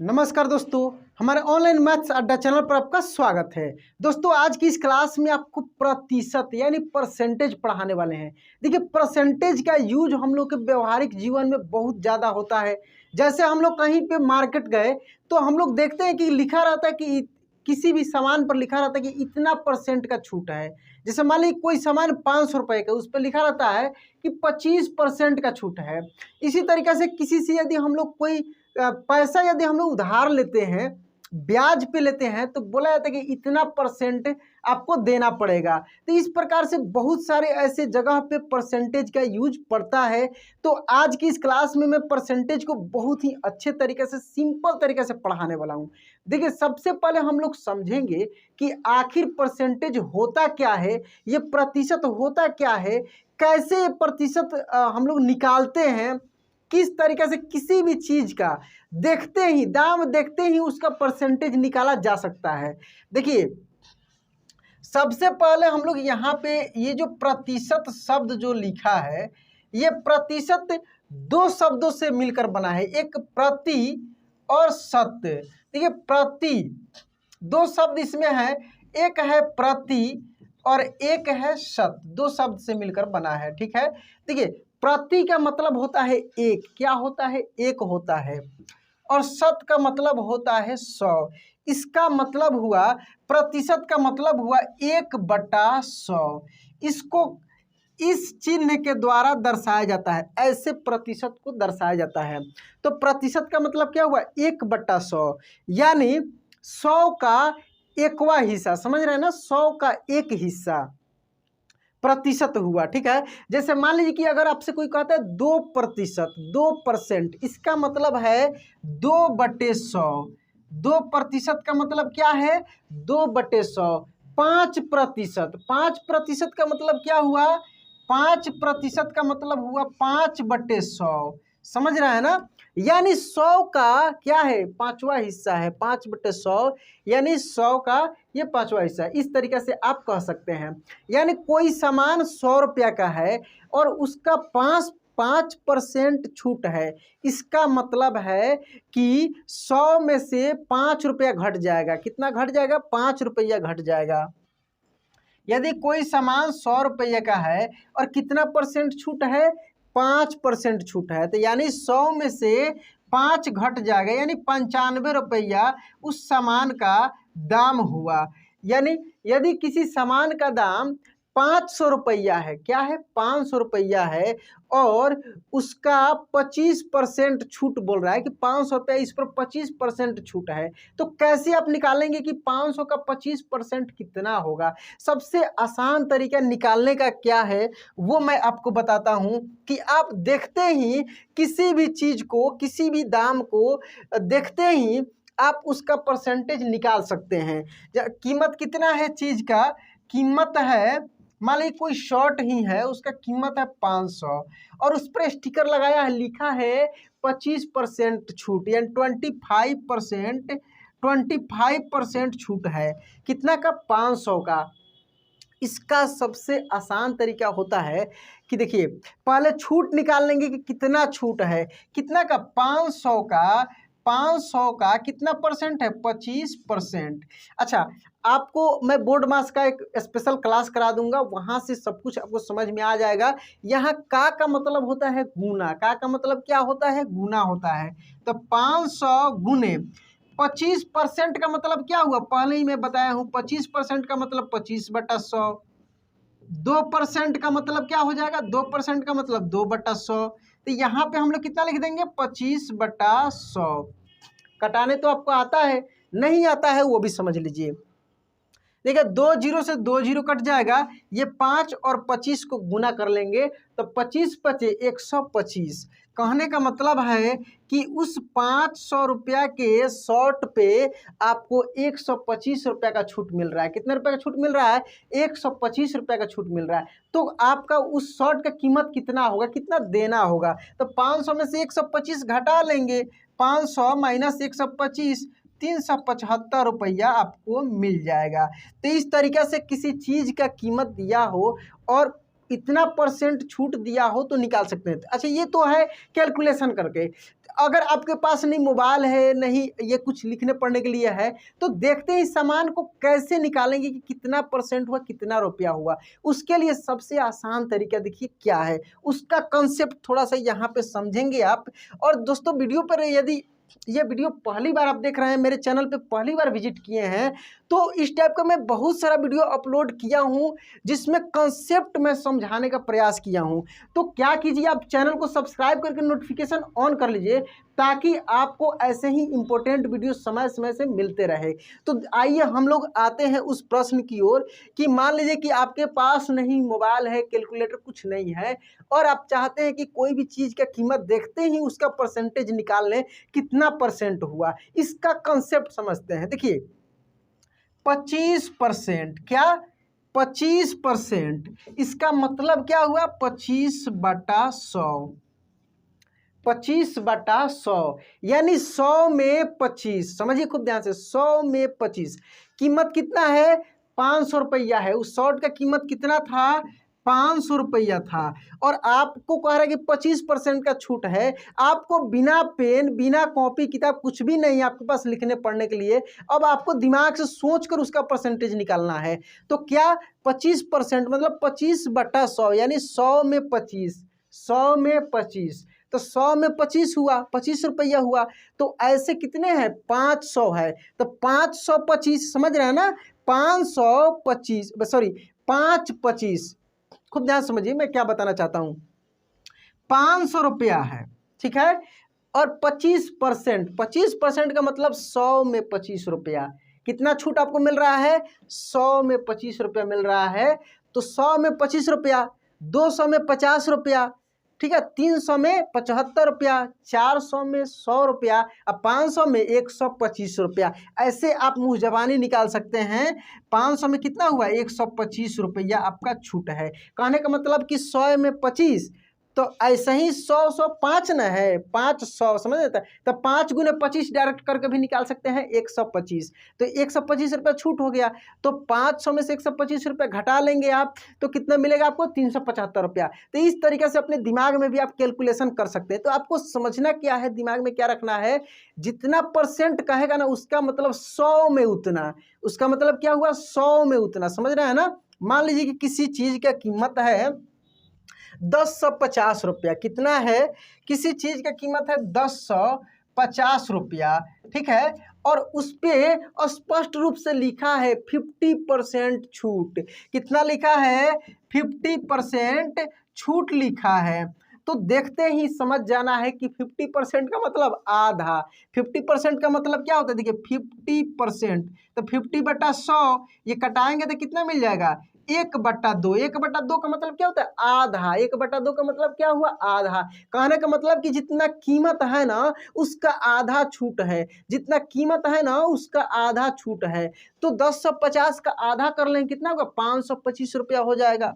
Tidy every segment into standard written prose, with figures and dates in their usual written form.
नमस्कार दोस्तों, हमारे ऑनलाइन मैथ्स अड्डा चैनल पर आपका स्वागत है। दोस्तों, आज की इस क्लास में आपको प्रतिशत यानी परसेंटेज पढ़ाने वाले हैं। देखिए, परसेंटेज का यूज हम लोग के व्यवहारिक जीवन में बहुत ज़्यादा होता है। जैसे हम लोग कहीं पे मार्केट गए तो हम लोग देखते हैं कि लिखा रहता है कि किसी भी सामान पर लिखा रहता है कि इतना परसेंट का छूट है। जैसे मान लीजिए कोई सामान 500 रुपये का, उस पर लिखा रहता है कि 25% का छूट है। इसी तरीके से किसी से यदि हम लोग कोई पैसा यदि हम लोग उधार लेते हैं, ब्याज पे लेते हैं, तो बोला जाता है कि इतना परसेंट आपको देना पड़ेगा। तो इस प्रकार से बहुत सारे ऐसे जगह पे परसेंटेज का यूज पड़ता है। तो आज की इस क्लास में मैं परसेंटेज को बहुत ही अच्छे तरीके से, सिंपल तरीके से पढ़ाने वाला हूँ। देखिए, सबसे पहले हम लोग समझेंगे कि आखिर परसेंटेज होता क्या है, ये प्रतिशत होता क्या है, कैसे ये प्रतिशत हम लोग निकालते हैं, किस तरीके से किसी भी चीज का देखते ही, दाम देखते ही उसका परसेंटेज निकाला जा सकता है। देखिए, सबसे पहले हम लोग यहाँ पे ये जो प्रतिशत शब्द जो लिखा है, ये प्रतिशत दो शब्दों से मिलकर बना है, एक प्रति और शत। देखिए, प्रति दो शब्द इसमें है, एक है प्रति और एक है शत, दो शब्द से मिलकर बना है। ठीक है, देखिए, प्रति का मतलब होता है एक, क्या होता है, एक होता है, और शत का मतलब होता है 100। इसका मतलब हुआ, प्रतिशत का मतलब हुआ 1/100। इसको इस चिन्ह के द्वारा दर्शाया जाता है, ऐसे प्रतिशत को दर्शाया जाता है। तो प्रतिशत का मतलब क्या हुआ, 1/100, यानी 100 का एकवां हिस्सा, समझ रहे हैं ना, 100 का एक हिस्सा प्रतिशत हुआ। ठीक है, जैसे मान लीजिए कि अगर आपसे कोई कहता है 2%, 2%, इसका मतलब है 2/100। 2% का मतलब क्या है, 2/100। 5%, 5% का मतलब क्या हुआ, 5% का मतलब हुआ 5/100। समझ रहा है ना, यानी 100 का क्या है, पांचवा हिस्सा है, 5/100, यानी 100 का ये पांचवा हिस्सा है। इस तरीके से आप कह सकते हैं, यानी कोई सामान 100 रुपया का है और उसका 5% छूट है। इसका मतलब है कि 100 में से 5 रुपया घट जाएगा। कितना घट जाएगा, 5 रुपया घट जाएगा। यदि कोई सामान 100 रुपये का है और कितना परसेंट छूट है, 5% छूट है, तो यानी 100 में से 5 घट जाएगा, यानी 95 रुपया उस सामान का दाम हुआ। यानी यदि किसी सामान का दाम 500 रुपया है, क्या है, 500 रुपया है, और उसका 25% छूट बोल रहा है कि 500 रुपया, इस पर 25% छूट है, तो कैसे आप निकालेंगे कि 500 का 25% कितना होगा। सबसे आसान तरीका निकालने का क्या है, वो मैं आपको बताता हूं कि आप देखते ही किसी भी चीज को, किसी भी दाम को देखते ही आप उसका परसेंटेज निकाल सकते हैं। कीमत कितना है चीज का, कीमत है, मान लीजिए कोई शर्ट ही है, उसका कीमत है 500 और उस पर स्टिकर लगाया है, लिखा है 25% छूट, यानी 25% छूट है। कितना का, 500 का। इसका सबसे आसान तरीका होता है कि देखिए, पहले छूट निकाल लेंगे कि कितना छूट है, कितना का, 500 का कितना परसेंट है, 25%। अच्छा, आपको मैं बोर्ड मास का एक स्पेशल क्लास करा दूंगा, वहां से सब कुछ आपको समझ में आ जाएगा। यहाँ का मतलब होता है गुना, का मतलब क्या होता है, गुना होता है। तो 500 गुने 25% का मतलब क्या हुआ, पहले ही मैं बताया हूँ, 25% का मतलब 25/100। 2% का मतलब क्या हो जाएगा, 2% का मतलब 2/100। तो यहाँ पे हम लोग कितना लिख देंगे, 25/100। कटाने तो आपको आता है, नहीं आता है वो भी समझ लीजिए। देखिए, 2 जीरो से 2 जीरो कट जाएगा, ये 5 और 25 को गुना कर लेंगे तो 25 पचे 125। कहने का मतलब है कि उस 500 रुपया के शॉर्ट पे आपको 125 रुपया का छूट मिल रहा है। कितने रुपए का छूट मिल रहा है, 125 रुपया का छूट मिल रहा है। तो आपका उस शॉर्ट का कीमत कितना होगा, कितना देना होगा, तो 500 में से 125 घटा लेंगे, 500 माइनस 125, 375 रुपया आपको मिल जाएगा। तो इस तरीके से किसी चीज का कीमत दिया हो और इतना परसेंट छूट दिया हो तो निकाल सकते हैं। अच्छा, ये तो है कैलकुलेशन करके। अगर आपके पास नहीं मोबाइल है, नहीं ये कुछ लिखने पढ़ने के लिए है, तो देखते ही सामान को कैसे निकालेंगे कि कितना परसेंट हुआ, कितना रुपया हुआ। उसके लिए सबसे आसान तरीका देखिए क्या है, उसका कंसेप्ट थोड़ा सा यहाँ पे समझेंगे आप। और दोस्तों वीडियो पर यदि ये वीडियो पहली बार आप देख रहे हैं, मेरे चैनल पे पहली बार विजिट किए हैं, तो इस टाइप का मैं बहुत सारा वीडियो अपलोड किया हूं जिसमें कंसेप्ट में समझाने का प्रयास किया हूं। तो क्या कीजिए, आप चैनल को सब्सक्राइब करके नोटिफिकेशन ऑन कर लीजिए ताकि आपको ऐसे ही इंपॉर्टेंट वीडियो समय समय से मिलते रहे। तो आइए हम लोग आते हैं उस प्रश्न की ओर कि मान लीजिए कि आपके पास नहीं मोबाइल है, कैलकुलेटर कुछ नहीं है, और आप चाहते हैं कि कोई भी चीज़ का कीमत देखते ही उसका परसेंटेज निकाल लें, कितना परसेंट हुआ। इसका कंसेप्ट समझते हैं। देखिए 25%, क्या 25%, इसका मतलब क्या हुआ, 25/100, 25/100 यानी 100 में 25। समझिए खूब ध्यान से, 100 में 25 कीमत कितना है, 500 रुपया है। उस शॉर्ट का कीमत कितना था, 500 रुपया था। और आपको कह रहा है कि 25% का छूट है। आपको बिना पेन, बिना कॉपी किताब, कुछ भी नहीं आपके पास लिखने पढ़ने के लिए, अब आपको दिमाग से सोचकर उसका परसेंटेज निकालना है। तो क्या 25% मतलब 25/100 यानी 100 में 25, 100 में 25, तो 100 में 25 हुआ, 25 रुपया हुआ। तो ऐसे कितने हैं, 500 है, तो 525, समझ रहे हैं ना, 525, सॉरी 525, खूब ध्यान समझिए मैं क्या बताना चाहता हूं। 500 रुपया है, ठीक है, और 25%, 25% का मतलब 100 में 25 रुपया। कितना छूट आपको मिल रहा है, 100 में 25 रुपया मिल रहा है। तो 100 में 25 रुपया, 200 में 50 रुपया, ठीक है, 300 में 75 रुपया, 400 में 100 रुपया, अब 500 में 125 रुपया। ऐसे आप मुँह जबानी निकाल सकते हैं। 500 में कितना हुआ, 125 रुपया आपका छूट है। कहने का मतलब कि 100 में 25, तो ऐसे ही 100, 100 5 न है, 500, समझ लेता है, तो 5 गुने 25 डायरेक्ट करके भी निकाल सकते हैं, 125। तो 125 रुपया छूट हो गया। तो 500 में से 125 रुपया घटा लेंगे आप, तो कितना मिलेगा आपको, 375 रुपया। तो इस तरीके से अपने दिमाग में भी आप कैलकुलेशन कर सकते हैं। तो आपको समझना क्या है, दिमाग में क्या रखना है, जितना परसेंट कहेगा ना उसका मतलब 100 में उतना, उसका मतलब क्या हुआ, 100 में उतना, समझ रहे हैं ना। मान लीजिए कि किसी चीज़ का कीमत है 1050 रुपया, कितना है, किसी चीज का कीमत है 1050 रुपया, ठीक है, और उस पे स्पष्ट रूप से लिखा है 50% छूट। कितना लिखा है, 50% छूट लिखा है। तो देखते ही समझ जाना है कि 50% का मतलब आधा। 50% का मतलब क्या होता है, देखिए 50%, तो 50/100 ये कटाएंगे तो कितना मिल जाएगा, 1/2। 1/2 का मतलब क्या होता है, आधा। 1/2 का मतलब क्या हुआ, आधा। कहने का मतलब कि जितना कीमत है ना उसका आधा छूट है, जितना कीमत है ना उसका आधा छूट है। तो 1050 का आधा कर लें, कितना होगा, 525 रुपया हो जाएगा।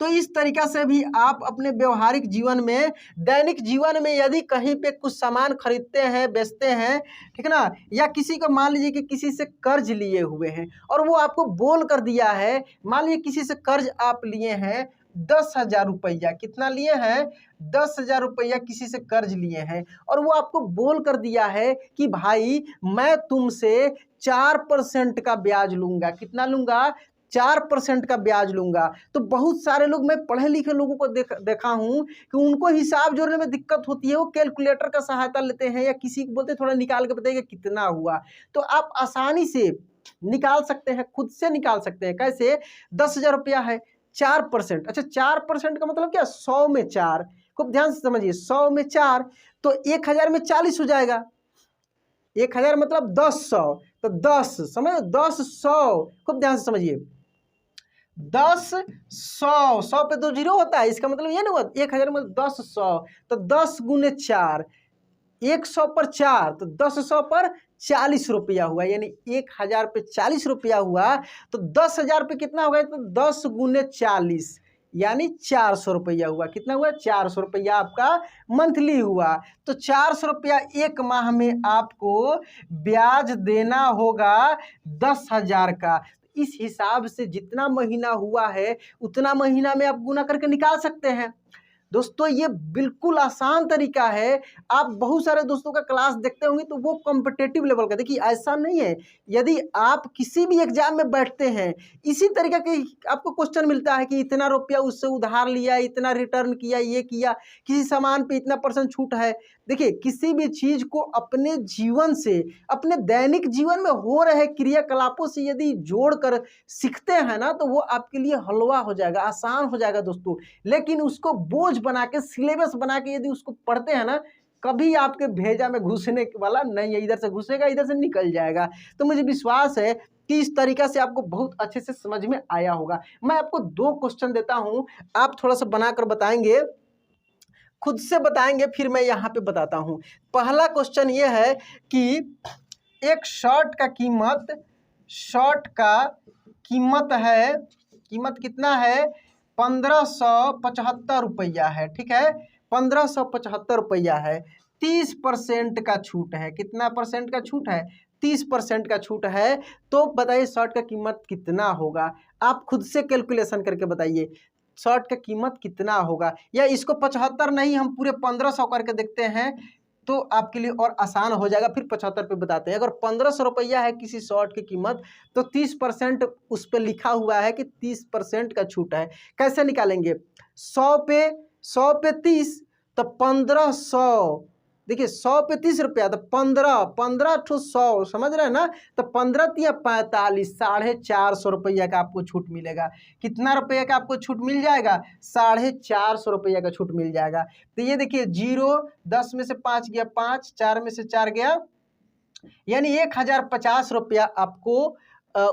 तो इस तरीका से भी आप अपने व्यवहारिक जीवन में, दैनिक जीवन में यदि कहीं पे कुछ सामान खरीदते हैं, बेचते हैं, ठीक है ना, या किसी को मान लीजिए कि किसी से कर्ज लिए हुए हैं और वो आपको बोल कर दिया है, मान लीजिए किसी से कर्ज आप लिए हैं 10,000 रुपया, कितना लिए हैं, 10,000 रुपया किसी से कर्ज लिए हैं, और वो आपको बोल कर दिया है कि भाई मैं तुमसे 4% का ब्याज लूंगा। कितना लूंगा, 4% का ब्याज लूंगा। तो बहुत सारे लोग, मैं पढ़े लिखे लोगों को देखा हूं कि उनको हिसाब जोड़ने में दिक्कत होती है, वो कैलकुलेटर का सहायता लेते हैं या किसी को बोलते थोड़ा निकाल के बताइए कितना हुआ। तो आप आसानी से निकाल सकते हैं, खुद से निकाल सकते हैं। कैसे, 10,000 रुपया है, 4%, अच्छा 4% का मतलब क्या, 100 में 4, खूब ध्यान से समझिए, 100 में 4 तो 1000 में 40 हो जाएगा। 1000 मतलब 10,100, तो 10 समझ, 10,100, खूब ध्यान से समझिए, 10,100, 100 पे 2 जीरो होता है, इसका मतलब ये ना हुआ 1000 में 10,100, तो 10 गुने 4, 100 पर 4, तो 10,100 पर 40 रुपया हुआ, यानी 1000 पे 40 रुपया हुआ। तो 10,000 पे कितना होगा, तो 10 गुने 40 यानी 400 रुपया हुआ। कितना हुआ, 400 रुपया आपका मंथली हुआ। तो 400 रुपया एक माह में आपको ब्याज देना होगा 10,000 का। इस हिसाब से जितना महीना हुआ है उतना महीना में आप गुना करके निकाल सकते हैं। दोस्तों ये बिल्कुल आसान तरीका है। आप बहुत सारे दोस्तों का क्लास देखते होंगे तो वो कॉम्पिटिटिव लेवल का, देखिए ऐसा नहीं है। यदि आप किसी भी एग्जाम में बैठते हैं, इसी तरीके के आपको क्वेश्चन मिलता है कि इतना रुपया उससे उधार लिया, इतना रिटर्न किया, ये किया, किसी सामान पे इतना % छूट है। देखिए किसी भी चीज को अपने जीवन से, अपने दैनिक जीवन में हो रहे क्रियाकलापों से यदि जोड़कर सीखते हैं ना, तो वो आपके लिए हलवा हो जाएगा, आसान हो जाएगा दोस्तों। लेकिन उसको बोझ बना के, सिलेबस बना के यदि उसको पढ़ते हैं ना, कभी आपके भेजा में घुसने वाला नहीं है। इधर से घुसेगा, इधर से निकल जाएगा। तो मुझे विश्वास है कि इस तरीका से आपको बहुत अच्छे से समझ में आया होगा। मैं आपको 2 क्वेश्चन देता हूं, आप थोड़ा सा बनाकर बताएंगे, खुद से बताएंगे, फिर मैं यहाँ पे बताता हूँ। पहला क्वेश्चन ये है कि एक शर्ट का कीमत है, कीमत कितना है, 1575 रुपया है, ठीक है, 1575 रुपया है, 30% का छूट है। कितना % का छूट है, 30% का छूट है। तो बताइए शर्ट का कीमत कितना होगा, आप खुद से कैलकुलेशन करके बताइए शर्ट का कीमत कितना होगा। या इसको 75 नहीं, हम पूरे 1500 करके देखते हैं तो आपके लिए और आसान हो जाएगा। फिर 75 पे बताते हैं। अगर 1500 रुपया है किसी शर्ट की कीमत, तो 30% उस पर लिखा हुआ है कि 30% का छूट है। कैसे निकालेंगे, 100 पे 30 तो 1500, देखिए 100 पे 30 रुपया तो 15 ठो 100, समझ रहे हैं ना। तो 15 तिया 45, 450 रुपया का आपको छूट मिलेगा। कितना रुपया का आपको छूट मिल जाएगा, 450 रुपया का छूट मिल जाएगा। तो ये देखिए 0, 10 में से 5 गया 5, 4 में से 4 गया, यानी 1050 रुपया आपको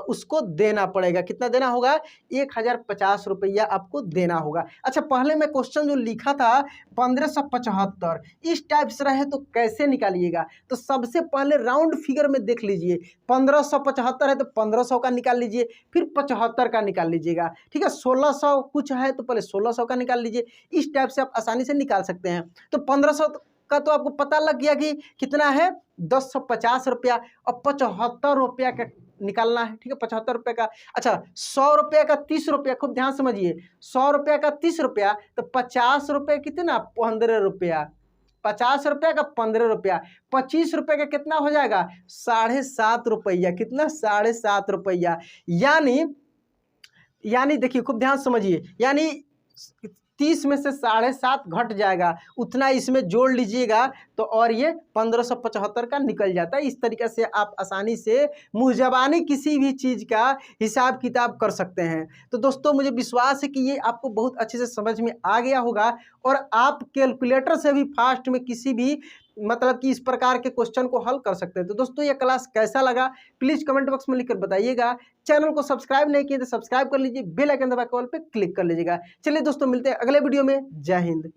उसको देना पड़ेगा। कितना देना होगा, 1050 रुपया आपको देना होगा। अच्छा, पहले मैं क्वेश्चन जो लिखा था 1575, इस टाइप से रहे तो कैसे निकालिएगा। तो सबसे पहले राउंड फिगर में देख लीजिए, 1575 है तो 1500 का निकाल लीजिए, फिर 75 का निकाल लीजिएगा, ठीक है। 1600 कुछ है तो पहले 1600 का निकाल लीजिए। इस टाइप से आप आसानी से निकाल सकते हैं। तो 1500 का तो आपको पता लग गया कि कितना है, 1050 रुपया, और 75 रुपया का निकालना है, ठीक है, 75 रुपये का। अच्छा, 100 रुपये का 30 रुपया, खूब ध्यान समझिए, 100 रुपये का 30 रुपया तो 50 रुपये कितना, 15 रुपया, 50 रुपये का 15 रुपया, 25 रुपये का कितना हो जाएगा, 7.5 रुपया। कितना, 7.5 रुपया। यानी देखिए खूब ध्यान समझिए, यानी 30 में से 7.5 घट जाएगा, उतना इसमें जोड़ लीजिएगा तो और ये 1575 का निकल जाता है। इस तरीके से आप आसानी से मुँहज़बानी किसी भी चीज़ का हिसाब किताब कर सकते हैं। तो दोस्तों मुझे विश्वास है कि ये आपको बहुत अच्छे से समझ में आ गया होगा, और आप कैलकुलेटर से भी फास्ट में किसी भी मतलब कि इस प्रकार के क्वेश्चन को हल कर सकते हैं। तो दोस्तों ये क्लास कैसा लगा प्लीज़ कमेंट बॉक्स में लिखकर बताइएगा। चैनल को सब्सक्राइब नहीं किए तो सब्सक्राइब कर लीजिए, बेल आइकन दबा के ऑल पे क्लिक कर लीजिएगा। चलिए दोस्तों मिलते हैं अगले वीडियो में। जय हिंद।